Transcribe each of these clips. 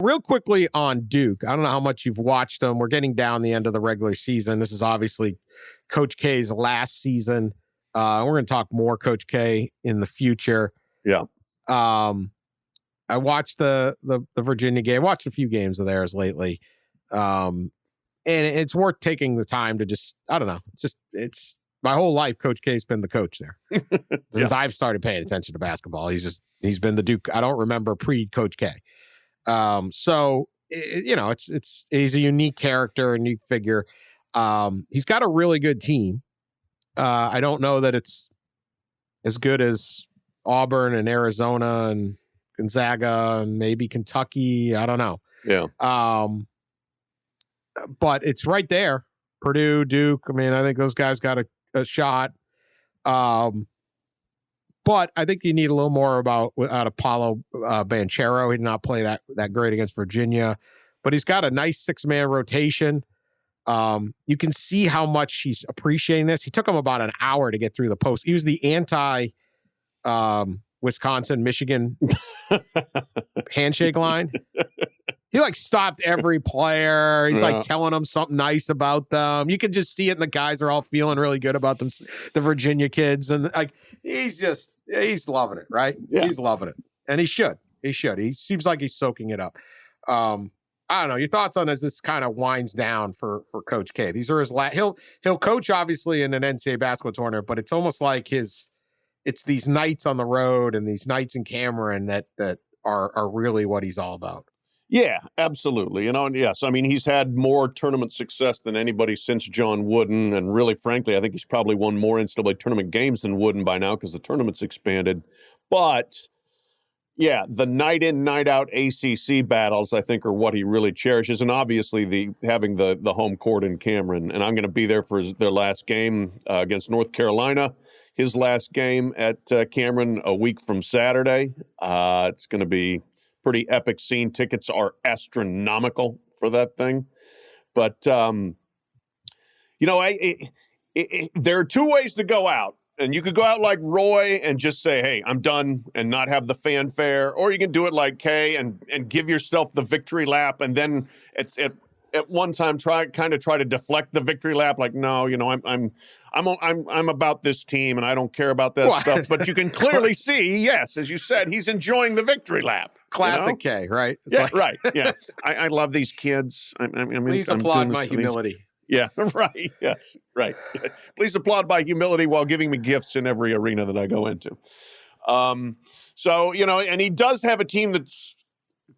Real quickly on Duke, I don't know how much you've watched them. We're getting down the end of the regular season. This is obviously Coach K's last season. We're going to talk more Coach K in the future. Yeah. I watched the Virginia game. I watched a few games of theirs lately. And it's worth taking the time to just, I don't know. It's my whole life, Coach K's been the coach there. Since I've started paying attention to basketball. He's been the Duke. I don't remember pre-Coach K. So he's a unique character, a unique figure. He's got a really good team. I don't know that it's as good as Auburn and Arizona and Gonzaga and maybe Kentucky. I don't know. Yeah. But it's right there. Purdue, Duke. I mean, I think those guys got a shot. But I think you need a little more out of Paulo Banchero. He did not play that great against Virginia, but he's got a nice 6-man rotation. You can see how much he's appreciating this. He took him about an hour to get through the post. He was the anti Wisconsin, Michigan handshake line. He stopped every player. He's telling them something nice about them. You can just see it, and the guys are all feeling really good about them, the Virginia kids, and he's loving it, right? Yeah. He's loving it, and he should. He seems like he's soaking it up. I don't know. Your thoughts on as this kind of winds down for Coach K? These are his last. He'll coach obviously in an NCAA basketball tournament, but it's almost like it's these nights on the road and these nights in Cameron that are really what he's all about. Yeah, absolutely. And yes, I mean, he's had more tournament success than anybody since John Wooden. And really, frankly, I think he's probably won more NCAA tournament games than Wooden by now because the tournament's expanded. But yeah, the night in, night out ACC battles, I think, are what he really cherishes. And obviously having the home court in Cameron. And I'm going to be there for their last game against North Carolina. His last game at Cameron a week from Saturday. It's going to be pretty epic scene. Tickets are astronomical for that thing. But, there are two ways to go out. And you could go out like Roy and just say, hey, I'm done and not have the fanfare. Or you can do it like Kay and give yourself the victory lap. And then at one time try to deflect the victory lap. Like, no, I'm about this team and I don't care about that stuff. But you can clearly see, yes, as you said, he's enjoying the victory lap. Classic K, right? It's right. Yeah. I love these kids. Please applaud my humility. Yeah, right. Yes, right. Please applaud my humility while giving me gifts in every arena that I go into. And he does have a team that's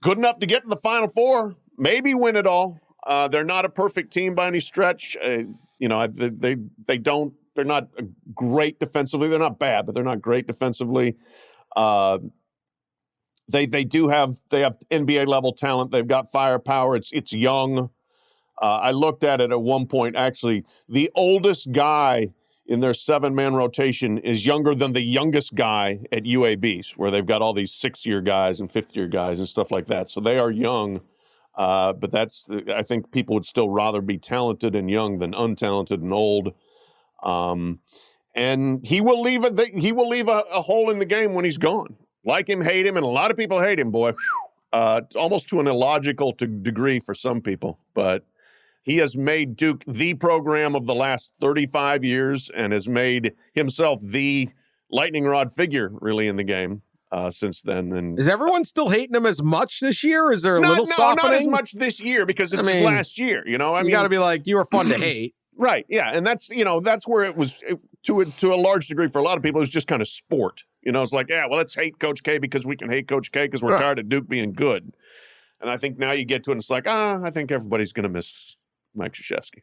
good enough to get to the Final Four, maybe win it all. They're not a perfect team by any stretch. They're not great defensively. They're not bad, but they're not great defensively. They have NBA level talent. They've got firepower. It's young. I looked at it at one point. Actually, the oldest guy in their 7-man rotation is younger than the youngest guy at UAB's, where they've got all these 6-year guys and 5th-year guys and stuff like that. So they are young. But I think people would still rather be talented and young than untalented and old. And he will leave a hole in the game when he's gone. Like him, hate him, and a lot of people hate him, boy. Almost to an illogical degree for some people. But he has made Duke the program of the last 35 years and has made himself the lightning rod figure, really, in the game. Since then. And is everyone still hating him as much this year? Is there a little softening? Not as much this year because it's his last year. You got to be like, you were fun to hate. Right. Yeah. And that's where it was to a large degree for a lot of people, it was just kind of sport. It's like, yeah, well, let's hate Coach K because we can hate Coach K because we're tired of Duke being good. And I think now you get to it and it's like, I think everybody's going to miss Mike Krzyzewski.